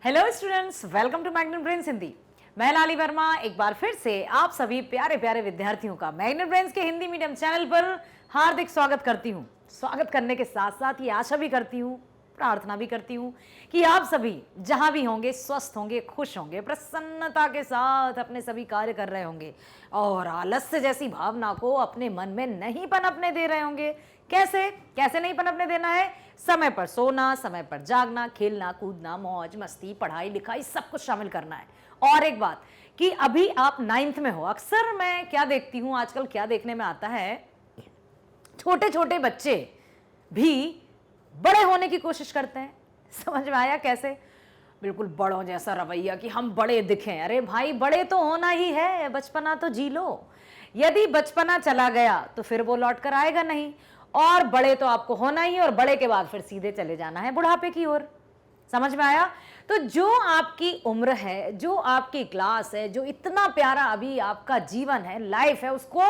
Hello students, welcome to Magnet Brains Hindi. मैं लाली वर्मा एक बार फिर से आप सभी प्यारे प्यारे विद्यार्थियों का मैग्नेट ब्रेन्स के हिंदी मीडियम चैनल पर हार्दिक स्वागत करती हूँ। स्वागत करने के साथ साथ ये आशा भी करती हूँ, प्रार्थना भी करती हूँ कि आप सभी जहाँ भी होंगे स्वस्थ होंगे, खुश होंगे, प्रसन्नता के साथ अपने सभी कार्य कर रहे होंगे और आलस्य जैसी भावना को अपने मन में नहीं पनपने दे रहे होंगे। कैसे कैसे नहीं पनपने देना है? समय पर सोना, समय पर जागना, खेलना कूदना, मौज मस्ती, पढ़ाई लिखाई सब कुछ शामिल करना है। और एक बात कि अभी आप 9th में हो। अक्सर मैं क्या देखती हूँ आजकल, क्या देखने में आता है, छोटे छोटे बच्चे भी बड़े होने की कोशिश करते हैं। समझ में आया कैसे? बिल्कुल बड़ों जैसा रवैया कि हम बड़े दिखें। अरे भाई, बड़े तो होना ही है, बचपना तो जी लो। यदि बचपना चला गया तो फिर वो लौट कर आएगा नहीं, और बड़े तो आपको होना ही है, और बड़े के बाद फिर सीधे चले जाना है बुढ़ापे की ओर। समझ में आया? तो जो आपकी उम्र है, जो आपकी क्लास है, जो इतना प्यारा अभी आपका जीवन है, लाइफ है, उसको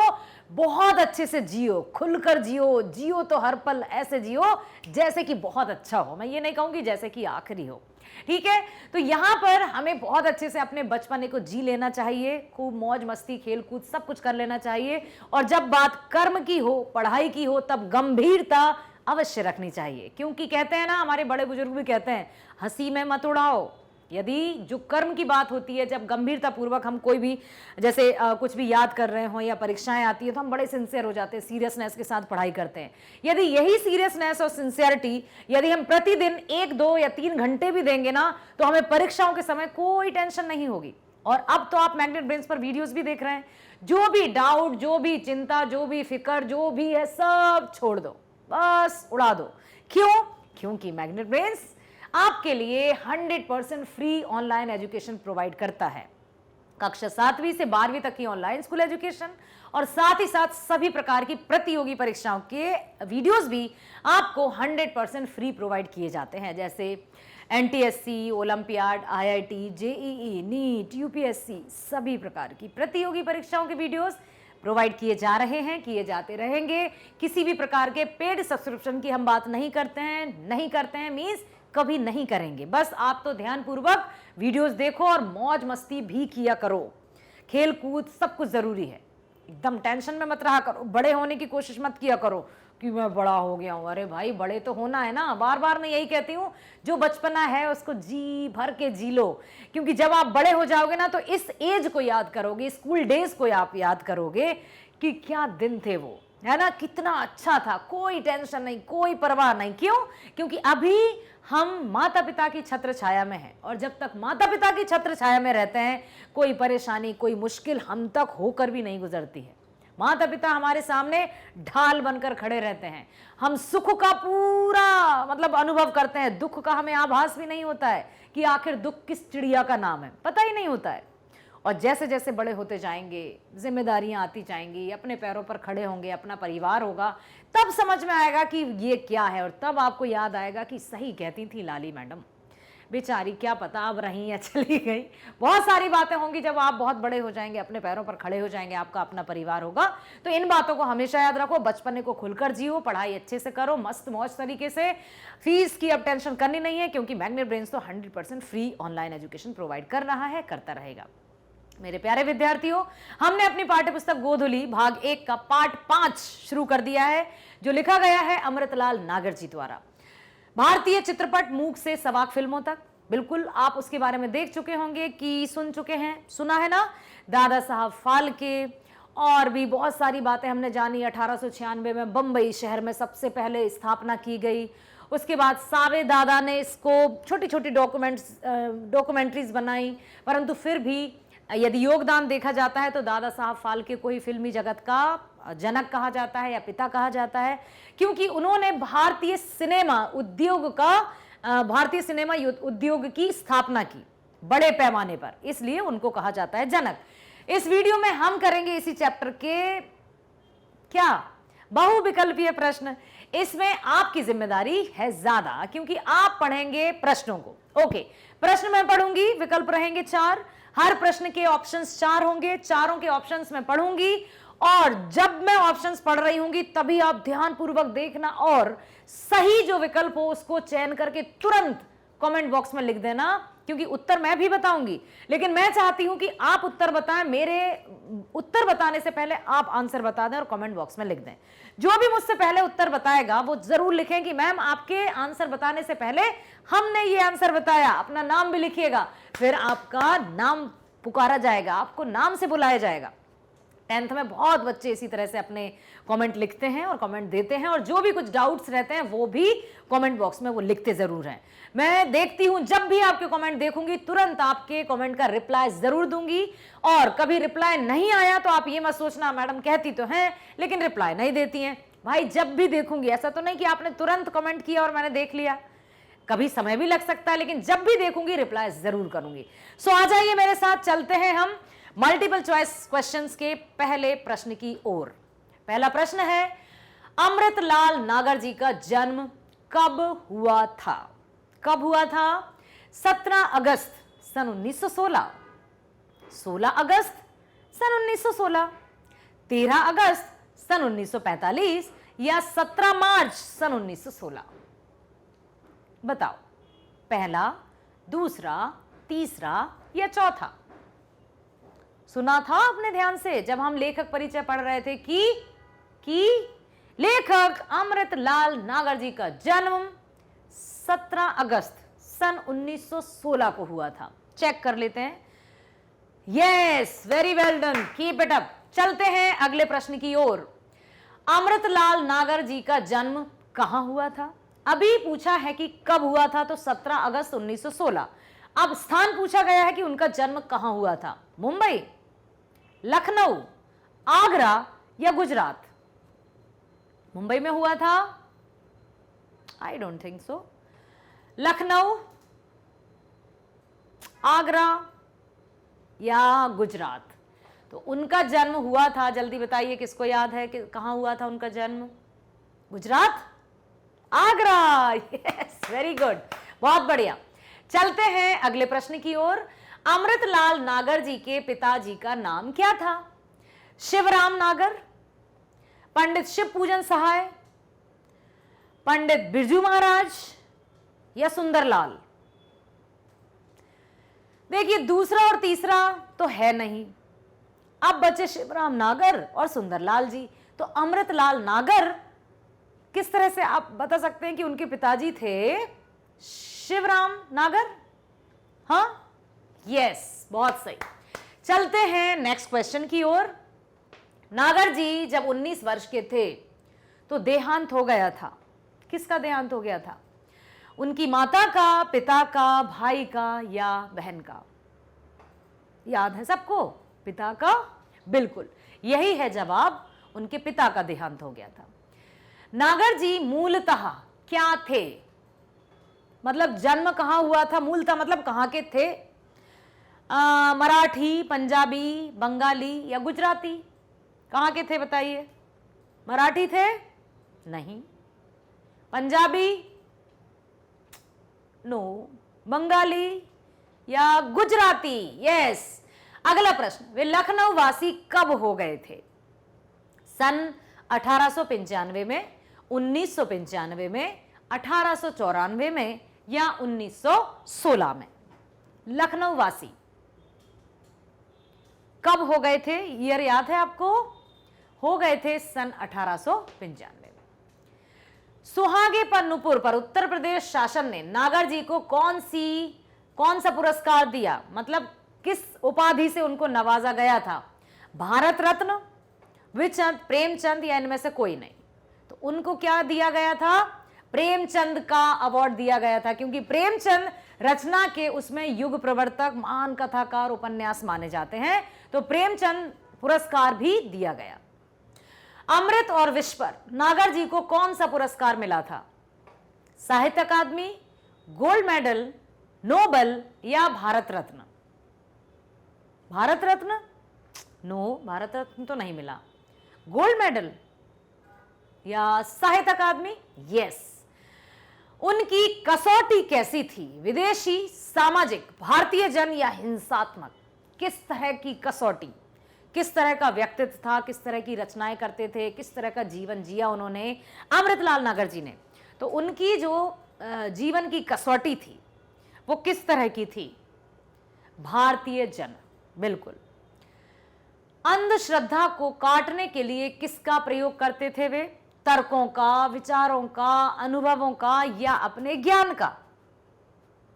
बहुत अच्छे से जियो, खुलकर जियो। जियो तो हर पल ऐसे जियो जैसे कि बहुत अच्छा हो। मैं ये नहीं कहूंगी जैसे कि आखिरी हो, ठीक है? तो यहां पर हमें बहुत अच्छे से अपने बचपने को जी लेना चाहिए, खूब मौज मस्ती, खेल कूद सब कुछ कर लेना चाहिए। और जब बात कर्म की हो, पढ़ाई की हो, तब गंभीरता अवश्य रखनी चाहिए, क्योंकि कहते हैं ना, हमारे बड़े बुजुर्ग भी कहते हैं, हंसी में मत उड़ाओ। यदि जो कर्म की बात होती है, जब गंभीरता पूर्वक हम कोई भी जैसे कुछ भी याद कर रहे हो या परीक्षाएं आती है, तो हम बड़े सिंसियर हो जाते हैं, सीरियसनेस के साथ पढ़ाई करते हैं। यदि यही सीरियसनेस और सिंसियरिटी यदि हम प्रतिदिन 1, 2 या 3 घंटे भी देंगे ना, तो हमें परीक्षाओं के समय कोई टेंशन नहीं होगी। और अब तो आप मैग्नेट ब्रेन्स पर वीडियोस भी देख रहे हैं। जो भी डाउट, जो भी चिंता, जो भी फिक्र, जो भी है, सब छोड़ दो, बस उड़ा दो। क्यों? क्योंकि मैग्नेट ब्रेन्स आपके लिए 100% फ्री ऑनलाइन एजुकेशन प्रोवाइड करता है। कक्षा 7वीं से 12वीं तक की ऑनलाइन स्कूल एजुकेशन, और साथ ही साथ सभी प्रकार की प्रतियोगी परीक्षाओं के वीडियोस भी आपको 100% फ्री प्रोवाइड किए जाते हैं, जैसे NTSC, olympiad, IIT, JEE, NEET, UPSC, सभी प्रकार की प्रतियोगी परीक्षाओं के वीडियोस प्रोवाइड किए जा रहे हैं, किए जाते रहेंगे। किसी भी प्रकार के पेड सब्सक्रिप्शन की हम बात नहीं करते हैं, मींस कभी नहीं करेंगे। बस आप तो ध्यानपूर्वक वीडियोस देखो और मौज मस्ती भी किया करो। खेल कूद सब कुछ जरूरी है। एकदम टेंशन में मत रहा करो, बड़े होने की कोशिश मत किया करो कि मैं बड़ा हो गया हूं। अरे भाई, बड़े तो होना है ना। बार बार मैं यही कहती हूं, जो बचपना है उसको जी भर के जी लो, क्योंकि जब आप बड़े हो जाओगे ना, तो इस एज को याद करोगे, स्कूल डेज को आप याद करोगे कि क्या दिन थे वो, है ना? कितना अच्छा था, कोई टेंशन नहीं, कोई परवाह नहीं। क्यों? क्योंकि अभी हम माता पिता की छत्र छाया में हैं, और जब तक माता पिता की छत्र छाया में रहते हैं, कोई परेशानी, कोई मुश्किल हम तक होकर भी नहीं गुजरती है। माता पिता हमारे सामने ढाल बनकर खड़े रहते हैं। हम सुख का पूरा मतलब अनुभव करते हैं, दुख का हमें आभास भी नहीं होता है कि आखिर दुख किस चिड़िया का नाम है, पता ही नहीं होता है। और जैसे जैसे बड़े होते जाएंगे, जिम्मेदारियां आती जाएंगी, अपने पैरों पर खड़े होंगे, अपना परिवार होगा, तब समझ में आएगा कि ये क्या है, और तब आपको याद आएगा कि सही कहती थी लाली मैडम, बेचारी, क्या पता अब रही या चली गई। बहुत सारी बातें होंगी जब आप बहुत बड़े हो जाएंगे, अपने पैरों पर खड़े हो जाएंगे, आपका अपना परिवार होगा। तो इन बातों को हमेशा याद रखो, बचपने को खुलकर जियो, पढ़ाई अच्छे से करो, मस्त मौज तरीके से। फीस की अब टेंशन करनी नहीं है, क्योंकि मैग्नेट ब्रेन्स तो 100% फ्री ऑनलाइन एजुकेशन प्रोवाइड कर रहा है, करता रहेगा। मेरे प्यारे विद्यार्थियों, हमने अपनी पाठ्यपुस्तक गोधुली भाग 1 का पार्ट 5 शुरू कर दिया है, जो लिखा गया है अमृतलाल नागर जी द्वारा। भारतीय चित्रपट मूक से सवाक फिल्मों तक, बिल्कुल आप उसके बारे में देख चुके होंगे कि सुन चुके हैं, सुना है ना? दादा साहब फाल्के, और भी बहुत सारी बातें हमने जानी। 1896 में बंबई शहर में सबसे पहले स्थापना की गई। उसके बाद सावे दादा ने इसको छोटी छोटी डॉक्यूमेंट्रीज बनाई, परंतु फिर भी यदि योगदान देखा जाता है तो दादा साहब फाल्के को ही फिल्मी जगत का जनक कहा जाता है या पिता कहा जाता है, क्योंकि उन्होंने भारतीय सिनेमा उद्योग की स्थापना की बड़े पैमाने पर, इसलिए उनको कहा जाता है जनक। इस वीडियो में हम करेंगे इसी चैप्टर के क्या बहुविकल्पीय प्रश्न। इसमें आपकी जिम्मेदारी है ज्यादा, क्योंकि आप पढ़ेंगे प्रश्नों को। ओके, प्रश्न मैं पढ़ूंगी, विकल्प रहेंगे 4, हर प्रश्न के ऑप्शंस 4 होंगे, चारों के ऑप्शंस मैं पढ़ूंगी, और जब मैं ऑप्शंस पढ़ रही होंगी तभी आप ध्यानपूर्वक देखना, और सही जो विकल्प हो उसको चयन करके तुरंत कमेंट बॉक्स में लिख देना, क्योंकि उत्तर मैं भी बताऊंगी, लेकिन मैं चाहती हूं कि आप उत्तर बताएं। मेरे उत्तर बताने से पहले आप आंसर बता दें और कमेंट बॉक्स में लिख दें। जो भी मुझसे पहले उत्तर बताएगा वो जरूर लिखें कि मैम आपके आंसर बताने से पहले हमने ये आंसर बताया। अपना नाम भी लिखिएगा, फिर आपका नाम पुकारा जाएगा, आपको नाम से बुलाया जाएगा। 10th में बहुत बच्चे इसी तरह से अपने कमेंट लिखते हैं और कमेंट देते हैं, और जो भी कुछ डाउट्स रहते हैं वो भी कमेंट बॉक्स में वो लिखते जरूर हैं। मैं देखती हूं, जब भी आपके कमेंट देखूंगी तुरंत आपके कमेंट का रिप्लाई जरूर दूंगी। और कभी रिप्लाई नहीं आया तो आप ये मत सोचना मैडम कहती तो हैं लेकिन रिप्लाई नहीं देती हैं। भाई जब भी देखूंगी, ऐसा तो नहीं कि आपने तुरंत कमेंट किया और मैंने देख लिया, कभी समय भी लग सकता है, लेकिन जब भी देखूंगी रिप्लाई जरूर करूंगी। सो आ जाइए मेरे साथ, चलते हैं हम मल्टीपल चॉइस क्वेश्चंस के पहले प्रश्न की ओर। पहला प्रश्न है, अमृतलाल नागर जी का जन्म कब हुआ था? कब हुआ था? 17 अगस्त सन 1916, 16 अगस्त सन 1916, 13 अगस्त सन 1945 या 17 मार्च सन 1916? बताओ, पहला, दूसरा, तीसरा या चौथा? सुना था आपने ध्यान से जब हम लेखक परिचय पढ़ रहे थे कि लेखक अमृतलाल नागर जी का जन्म 17 अगस्त सन 1916 को हुआ था। चेक कर लेते हैं। Yes, very well done, keep it up. चलते हैं अगले प्रश्न की ओर। अमृतलाल नागर जी का जन्म कहां हुआ था? अभी पूछा है कि कब हुआ था, तो 17 अगस्त 1916। अब स्थान पूछा गया है कि उनका जन्म कहां हुआ था। मुंबई, लखनऊ, आगरा या गुजरात? मुंबई में हुआ था? I don't think so. Lucknow, Agra या गुजरात? तो उनका जन्म हुआ था, जल्दी बताइए किसको याद है कि कहां हुआ था उनका जन्म? Gujarat, Agra. Yes, very good, बहुत बढ़िया। चलते हैं अगले प्रश्न की ओर। अमृतलाल नागर जी के पिताजी का नाम क्या था? शिवराम नागर, पंडित शिव पूजन सहाय, पंडित बिरजू महाराज या सुंदरलाल? देखिए, दूसरा और तीसरा तो है नहीं, अब बचे शिवराम नागर और सुंदरलाल जी। तो अमृतलाल नागर किस तरह से आप बता सकते हैं कि उनके पिताजी थे शिवराम नागर? हाँ, यस, बहुत सही। चलते हैं नेक्स्ट क्वेश्चन की ओर। नागर जी जब 19 वर्ष के थे तो देहांत हो गया था। किसका देहांत हो गया था? उनकी माता का, पिता का, भाई का या बहन का? याद है सबको? पिता का, बिल्कुल यही है जवाब, उनके पिता का देहांत हो गया था। नागर जी मूलतः क्या थे? मतलब जन्म कहां हुआ था, मूलतः मतलब कहां के थे? मराठी, पंजाबी, बंगाली या गुजराती? कहां के थे बताइए? मराठी थे? नहीं। पंजाबी? नो। बंगाली या गुजराती? यस। अगला प्रश्न, वे लखनऊ वासी कब हो गए थे? सन 1895 में, 1995 में, 1894 में या 1916 में? लखनऊ वासी कब हो गए थे? ईयर याद है आपको? हो गए थे सन 1895 में। सुहागे पर नुपुर पर उत्तर प्रदेश शासन ने नागर जी को कौन सा पुरस्कार दिया? मतलब किस उपाधि से उनको नवाजा गया था? भारत रत्न, विचंद, प्रेमचंद या इनमें से कोई नहीं? तो उनको क्या दिया गया था? प्रेमचंद का अवार्ड दिया गया था, क्योंकि प्रेमचंद रचना के उसमें युग प्रवर्तक, महान कथाकार, उपन्यास माने जाते हैं, तो प्रेमचंद पुरस्कार भी दिया गया। अमृत और विश्व पर नागर जी को कौन सा पुरस्कार मिला था? साहित्य अकादमी, गोल्ड मेडल, नोबल या भारत रत्न? भारत रत्न? नो, भारत रत्न तो नहीं मिला। गोल्ड मेडल या साहित्य अकादमी? यस। उनकी कसौटी कैसी थी? विदेशी, सामाजिक, भारतीय जन या हिंसात्मक? किस तरह की कसौटी, किस तरह का व्यक्तित्व था, किस तरह की रचनाएं करते थे, किस तरह का जीवन जिया उन्होंने, अमृतलाल नागर जी ने? तो उनकी जो जीवन की कसौटी थी वो किस तरह की थी? भारतीय जन, बिल्कुल। अंधश्रद्धा को काटने के लिए किसका प्रयोग करते थे वे? तर्कों का, विचारों का, अनुभवों का, या अपने ज्ञान का?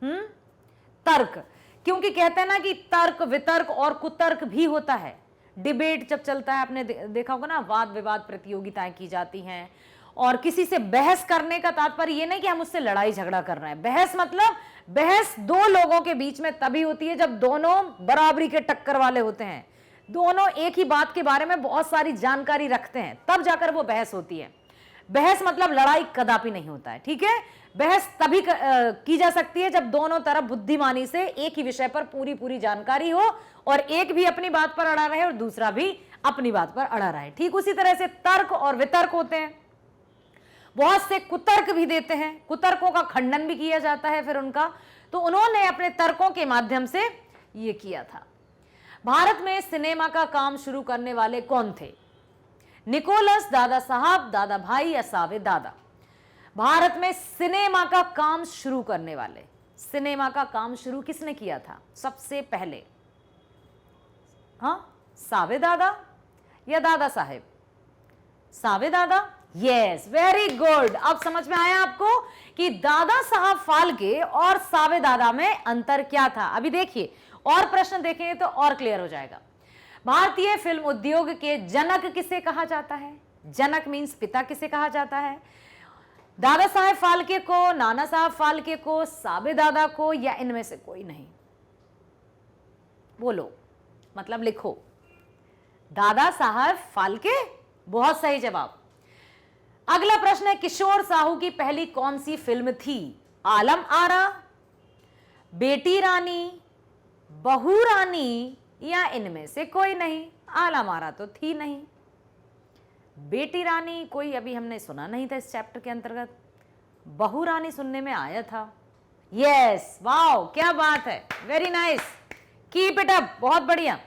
तर्क, क्योंकि कहते हैं ना कि तर्क, वितर्क और कुतर्क भी होता है। डिबेट जब चलता है, आपने देखा होगा ना, वाद विवाद प्रतियोगिताएं की जाती हैं, और किसी से बहस करने का तात्पर्य ये नहीं कि हम उससे लड़ाई झगड़ा कर रहे हैं। बहस मतलब बहस दो लोगों के बीच में तभी होती है जब दोनों बराबरी के टक्कर वाले होते हैं, दोनों एक ही बात के बारे में बहुत सारी जानकारी रखते हैं, तब जाकर वो बहस होती है। बहस मतलब लड़ाई कदापि नहीं होता है, ठीक है। बहस तभी की जा सकती है जब दोनों तरफ बुद्धिमानी से एक ही विषय पर पूरी पूरी जानकारी हो, और एक भी अपनी बात पर अड़ा रहे और दूसरा भी अपनी बात पर अड़ा रहे। ठीक उसी तरह से तर्क और वितर्क होते हैं। बहुत से कुतर्क भी देते हैं, कुतर्कों का खंडन भी किया जाता है फिर उनका। तो उन्होंने अपने तर्कों के माध्यम से ये किया था। भारत में सिनेमा का काम शुरू करने वाले कौन थे? निकोलस, दादा साहब, दादा भाई या सावे दादा? भारत में सिनेमा का काम शुरू करने वाले, सिनेमा का काम शुरू किसने किया था सबसे पहले? हाँ, सावे दादा या दादा साहेब? सावे दादा, यस, वेरी गुड। अब समझ में आया आपको कि दादा साहब फाल्के और सावे दादा में अंतर क्या था। अभी देखिए, और प्रश्न देखेंगे तो और क्लियर हो जाएगा। भारतीय फिल्म उद्योग के जनक किसे कहा जाता है? जनक मीन्स पिता किसे कहा जाता है? दादा साहेब फाल्के को, नाना साहब फाल्के को, सावे दादा को, या इनमें से कोई नहीं? बोलो, मतलब लिखो। दादा साहब फाल्के, बहुत सही जवाब। अगला प्रश्न है, किशोर साहू की पहली कौन सी फिल्म थी? आलम आरा, बेटी रानी, बहू रानी, या इनमें से कोई नहीं? आलम आरा तो थी नहीं। बेटी रानी कोई अभी हमने सुना नहीं था इस चैप्टर के अंतर्गत। बहू रानी सुनने में आया था। यस, वाओ, क्या बात है, very nice, keep it up, बहुत बढ़िया।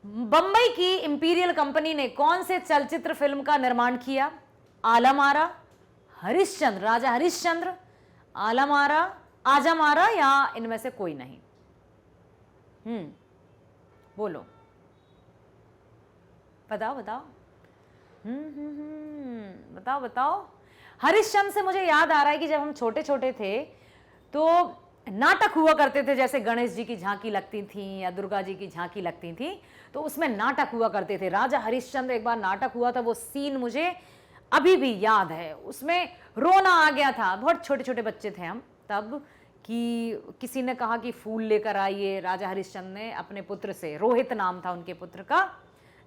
बंबई की इंपीरियल कंपनी ने कौन से चलचित्र फिल्म का निर्माण किया? आलम आरा, हरिश्चंद्र, राजा हरिश्चंद्र, आलम आरा, आजम आरा, या इनमें से कोई नहीं? बोलो, बताओ बताओ। बताओ बताओ। हरिश्चंद्र से मुझे याद आ रहा है कि जब हम छोटे छोटे थे तो नाटक हुआ करते थे, जैसे गणेश जी की झांकी लगती थी या दुर्गा जी की झांकी लगती थी, तो उसमें नाटक हुआ करते थे। राजा हरिश्चंद्र एक बार नाटक हुआ था, वो सीन मुझे अभी भी याद है। उसमें रोना आ गया था, बहुत छोटे छोटे बच्चे थे हम तब, कि किसी ने कहा कि फूल लेकर आइए। राजा हरिश्चंद्र ने अपने पुत्र से, रोहित नाम था उनके पुत्र का,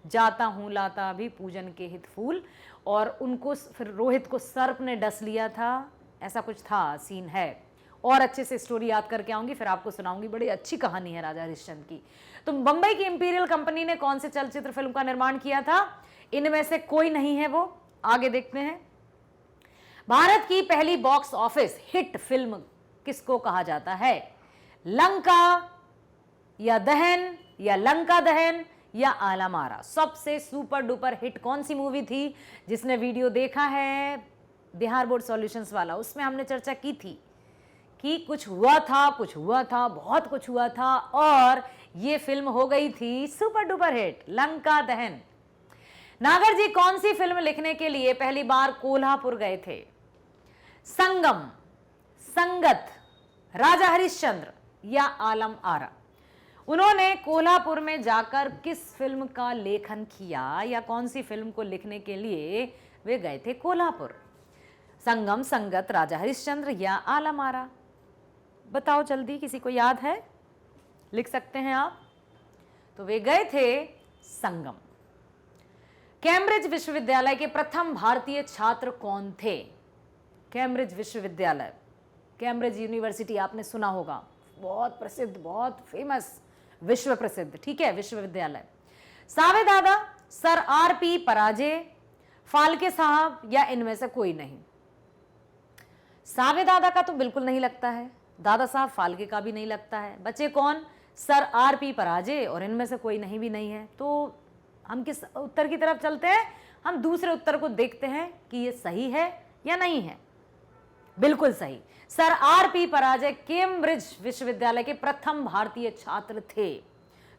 जाता हूँ लाता भी पूजन के हित फूल, और उनको फिर रोहित को सर्प ने डस लिया था, ऐसा कुछ था, सीन है। और अच्छे से स्टोरी याद करके आऊंगी, फिर आपको सुनाऊंगी, बड़ी अच्छी कहानी है राजा हरिश्चंद्र की। तो बंबई की इंपीरियल कंपनी ने कौन से चलचित्र फिल्म का निर्माण किया था? इनमें से कोई नहीं है वो। आगे देखते हैं। भारत की पहली बॉक्स ऑफिस हिट फिल्म किसको कहा जाता है? लंका या दहन, या लंका दहन, या आलम आरा? सबसे सुपर डुपर हिट कौन सी मूवी थी? जिसने वीडियो देखा है बिहार बोर्ड सॉल्यूशंस वाला, उसमें हमने चर्चा की थी कि कुछ हुआ था, कुछ हुआ था, बहुत कुछ हुआ था, और ये फिल्म हो गई थी सुपर डुपर हिट, लंका दहन। नागर जी कौन सी फिल्म लिखने के लिए पहली बार कोल्हापुर गए थे? संगम, संगत, राजा हरिश्चंद्र, या आलम आरा? उन्होंने कोल्हापुर में जाकर किस फिल्म का लेखन किया, या कौन सी फिल्म को लिखने के लिए वे गए थे कोल्हापुर? संगम, संगत, राजा हरिश्चंद्र, या आलम आरा? बताओ जल्दी, किसी को याद है? लिख सकते हैं आप। तो वे गए थे संगम। कैम्ब्रिज विश्वविद्यालय के प्रथम भारतीय छात्र कौन थे? कैम्ब्रिज विश्वविद्यालय, कैम्ब्रिज यूनिवर्सिटी आपने सुना होगा, बहुत प्रसिद्ध, बहुत फेमस, विश्व प्रसिद्ध, ठीक है, विश्वविद्यालय। सावे दादा, सर आर.पी. पराजे, फाल्के साहब, या इनमें से कोई नहीं? सावे दादा का तो बिल्कुल नहीं लगता है, दादा साहब फाल्के का भी नहीं लगता है, बचे कौन? Sir RP. पराजे, और इनमें से कोई नहीं भी नहीं है। तो हम किस उत्तर की तरफ चलते हैं? हम दूसरे उत्तर को देखते हैं कि ये सही है या नहीं है। बिल्कुल सही। Sir RP. पराजय कैम्ब्रिज विश्वविद्यालय के प्रथम भारतीय छात्र थे।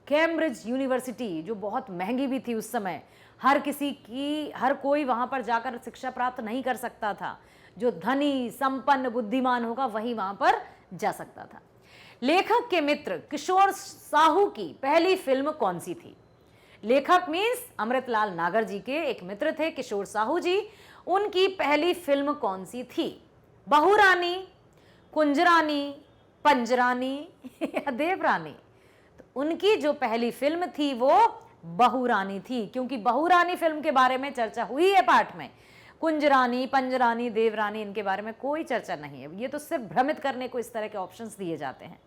कैम्ब्रिज यूनिवर्सिटी जो बहुत महंगी भी थी उस समय, हर कोई वहां पर जाकर शिक्षा प्राप्त नहीं कर सकता था। जो धनी संपन्न बुद्धिमान होगा वही वहां पर जा सकता था। लेखक के मित्र किशोर साहू की पहली फिल्म कौन सी थी? लेखक मीन्स अमृतलाल नागर जी के एक मित्र थे किशोर साहू जी, उनकी पहली फिल्म कौन सी थी? बहुरानी, कुंजरानी, पंजरानी या देवरानी? तो उनकी जो पहली फिल्म थी वो बहुरानी थी, क्योंकि बहुरानी फिल्म के बारे में चर्चा हुई है पाठ में। कुंजरानी, पंजरानी, देवरानी इनके बारे में कोई चर्चा नहीं है। ये तो सिर्फ भ्रमित करने को इस तरह के ऑप्शंस दिए जाते हैं।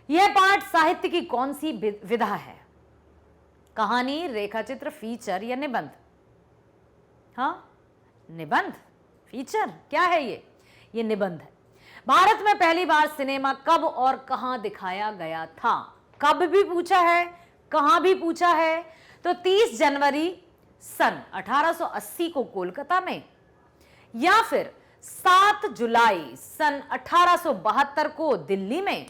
यह पाठ साहित्य की कौन सी विधा है? कहानी, रेखाचित्र, फीचर या निबंध? हाँ, निबंध। फीचर क्या है ये निबंध है। भारत में पहली बार सिनेमा कब और कहां दिखाया गया था? कब भी पूछा है, कहां भी पूछा है। तो 30 जनवरी सन 1880 को कोलकाता में, या फिर 7 जुलाई सन 1872 को दिल्ली में,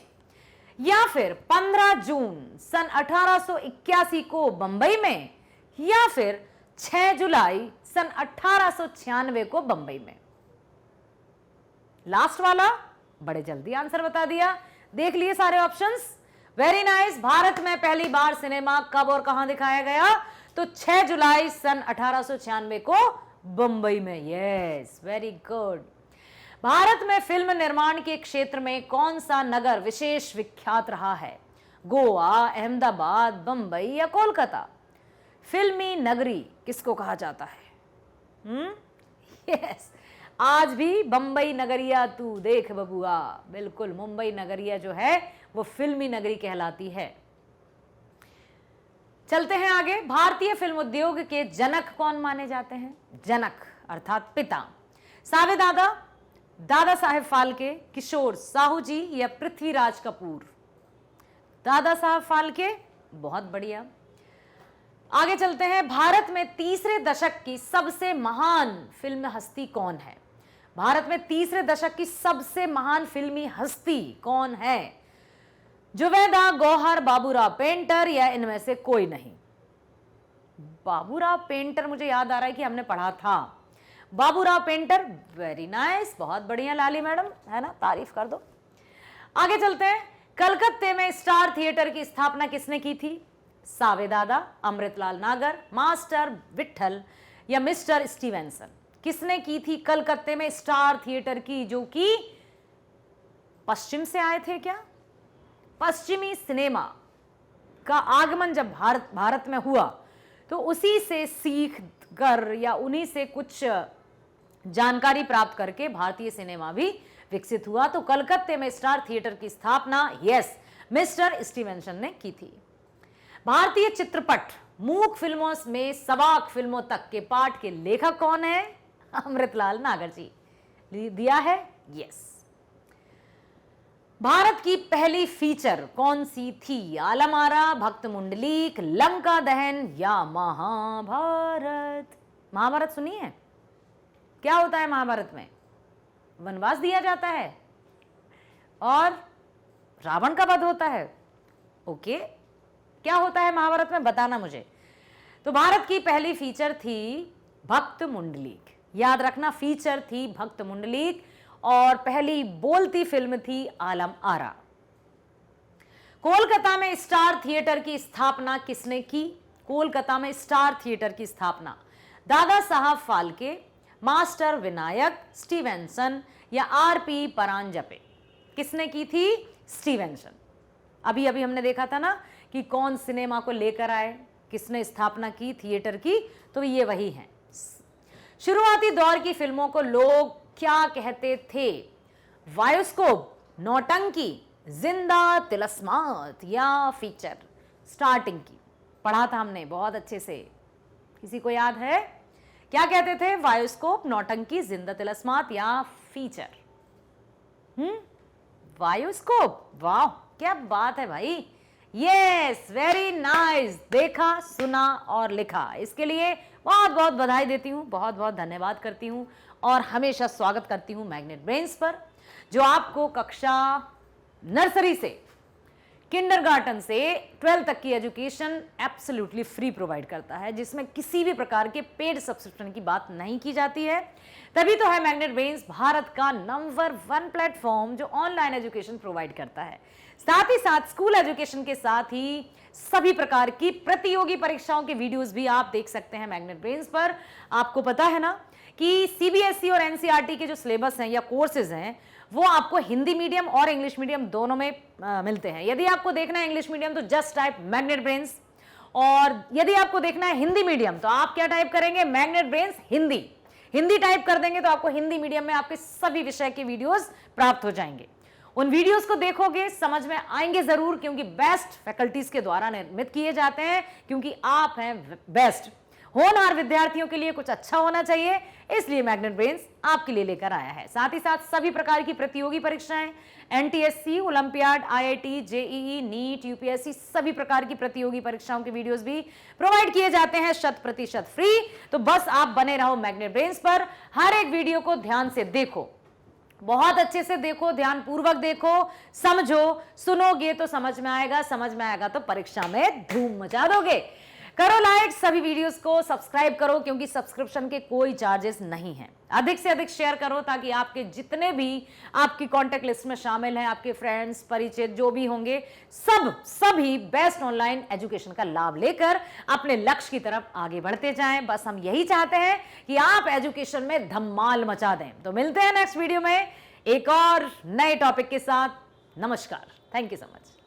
या फिर 15 जून सन 1881 को बंबई में, या फिर 6 जुलाई सन 1896 को बंबई में। लास्ट वाला बड़े जल्दी आंसर बता दिया। देख लिए सारे ऑप्शंस, वेरी नाइस। भारत में पहली बार सिनेमा कब और कहां दिखाया गया? तो 6 जुलाई सन 1896 को बंबई में। Yes, very good. भारत में फिल्म निर्माण के क्षेत्र में कौन सा नगर विशेष विख्यात रहा है? गोवा, अहमदाबाद, बंबई या कोलकाता? फिल्मी नगरी किसको कहा जाता है? यस, आज भी बंबई नगरिया तू देख बबुआ। बिल्कुल, मुंबई नगरिया जो है वो फिल्मी नगरी कहलाती है। चलते हैं आगे। भारतीय फिल्म उद्योग के जनक कौन माने जाते हैं? जनक अर्थात पिता। सावेदादा, दादा साहेब फाल्के, किशोर साहू जी या पृथ्वीराज कपूर? दादा साहब फाल्के, बहुत बढ़िया। आगे चलते हैं। भारत में तीसरे दशक की सबसे महान फिल्म हस्ती कौन है? भारत में तीसरे दशक की सबसे महान फिल्मी हस्ती कौन है? जुबैदा, गौहर, बाबूराव पेंटर या इनमें से कोई नहीं? बाबूराव पेंटर मुझे याद आ रहा है कि हमने पढ़ा था। बाबूराव पेंटर, वेरी नाइस, बहुत बढ़िया लाली मैडम, है ना, तारीफ कर दो। आगे चलते हैं। कलकत्ते में स्टार थिएटर की स्थापना किसने की थी? सावेदादा, अमृतलाल नागर, मास्टर विट्ठल या मिस्टर स्टीवेंसन? किसने की थी कलकत्ते में स्टार थिएटर की, जो कि पश्चिम से आए थे? क्या पश्चिमी सिनेमा का आगमन जब भारत में हुआ तो उसी से सीख कर या उन्हीं से कुछ जानकारी प्राप्त करके भारतीय सिनेमा भी विकसित हुआ। तो कलकत्ते में स्टार थिएटर की स्थापना यस मिस्टर स्टीवेंसन ने की थी। भारतीय चित्रपट मूक फिल्मों में सवाक फिल्मों तक के पाठ के लेखक कौन है? अमृतलाल नागर जी। दिया है यस। भारत की पहली फीचर कौन सी थी? आलम आरा, भक्त मुंडलीक, लंका दहन या महाभारत? महाभारत सुनी है? क्या होता है महाभारत में? वनवास दिया जाता है और रावण का वध होता है। ओके, क्या होता है महाभारत में, बताना मुझे। तो भारत की पहली फीचर थी भक्त मुंडलीक, याद रखना, फीचर थी भक्त मुंडलीक और पहली बोलती फिल्म थी आलम आरा। कोलकाता में स्टार थिएटर की स्थापना किसने की? कोलकाता में स्टार थिएटर की स्थापना दादा साहब फाल्के, मास्टर विनायक, स्टीवेंसन या आर.पी. परांजपे? किसने की थी? स्टीवेंसन। अभी अभी हमने देखा था ना कि कौन सिनेमा को लेकर आए, किसने स्थापना की थिएटर की, तो ये वही हैं। शुरुआती दौर की फिल्मों को लोग क्या कहते थे? वायोस्कोप, नौटंकी, जिंदा तिलस्मात या फीचर? स्टार्टिंग की पढ़ा था हमने बहुत अच्छे से, किसी को याद है? क्या कहते थे? वायोस्कोप, नौटंकी, जिंदा तिलस्मात या फीचर? वायोस्कोप। वाह, क्या बात है भाई। Yes, very nice. देखा, सुना और लिखा, इसके लिए बहुत बहुत बधाई देती हूँ, बहुत बहुत धन्यवाद करती हूँ। और हमेशा स्वागत करती हूं मैग्नेट ब्रेन्स पर, जो आपको कक्षा नर्सरी से, किंडरगार्टन से 12 तक की एजुकेशन एब्सोल्युटली फ्री प्रोवाइड करता है, जिसमें किसी भी प्रकार के पेड सब्सक्रिप्शन की बात नहीं की जाती है। तभी तो है मैग्नेट ब्रेन्स भारत का नंबर 1 प्लेटफॉर्म जो ऑनलाइन एजुकेशन प्रोवाइड करता है। साथ ही साथ स्कूल एजुकेशन के साथ ही सभी प्रकार की प्रतियोगी परीक्षाओं के वीडियोस भी आप देख सकते हैं मैग्नेट ब्रेन्स पर। आपको पता है ना कि सीबीएसई और एनसीईआरटी के जो सिलेबस हैं या कोर्सेज हैं वो आपको हिंदी मीडियम और इंग्लिश मीडियम दोनों में मिलते हैं। यदि आपको देखना है इंग्लिश मीडियम तो जस्ट टाइप मैग्नेट ब्रेन्स, और यदि आपको देखना है हिंदी मीडियम तो आप क्या टाइप करेंगे, magnet Brains Hindi. Hindi type कर देंगे तो आपको हिंदी मीडियम में आपके सभी विषय के वीडियोस प्राप्त हो जाएंगे। उन वीडियोस को देखोगे, समझ में आएंगे जरूर, क्योंकि बेस्ट फैकल्टीज के द्वारा निर्मित किए जाते हैं, क्योंकि आप हैं बेस्ट। होनहार विद्यार्थियों के लिए कुछ अच्छा होना चाहिए, इसलिए मैग्नेट ब्रेन्स आपके लिए लेकर आया है। साथ ही साथ सभी प्रकार की प्रतियोगी परीक्षाएं, NTSC, olympiad, IIT, JEE, NEET, UPSC, सभी प्रकार की प्रतियोगी परीक्षाओं के वीडियोस भी प्रोवाइड किए जाते हैं 100% फ्री। तो बस आप बने रहो मैग्नेट ब्रेन्स पर, हर एक वीडियो को ध्यान से देखो, बहुत अच्छे से देखो, ध्यान पूर्वक देखो, समझो। सुनोगे तो समझ में आएगा, समझ में आएगा तो परीक्षा में धूम मचा दोगे। करो लाइक, सभी वीडियोस को सब्सक्राइब करो, क्योंकि सब्सक्रिप्शन के कोई चार्जेस नहीं हैं। अधिक से अधिक शेयर करो ताकि आपके जितने भी आपकी कांटेक्ट लिस्ट में शामिल हैं, आपके फ्रेंड्स, परिचित जो भी होंगे, सभी बेस्ट ऑनलाइन एजुकेशन का लाभ लेकर अपने लक्ष्य की तरफ आगे बढ़ते जाएं। बस हम यही चाहते हैं कि आप एजुकेशन में धमाल मचा दें। तो मिलते हैं नेक्स्ट वीडियो में एक और नए टॉपिक के साथ। नमस्कार, थैंक यू सो मच।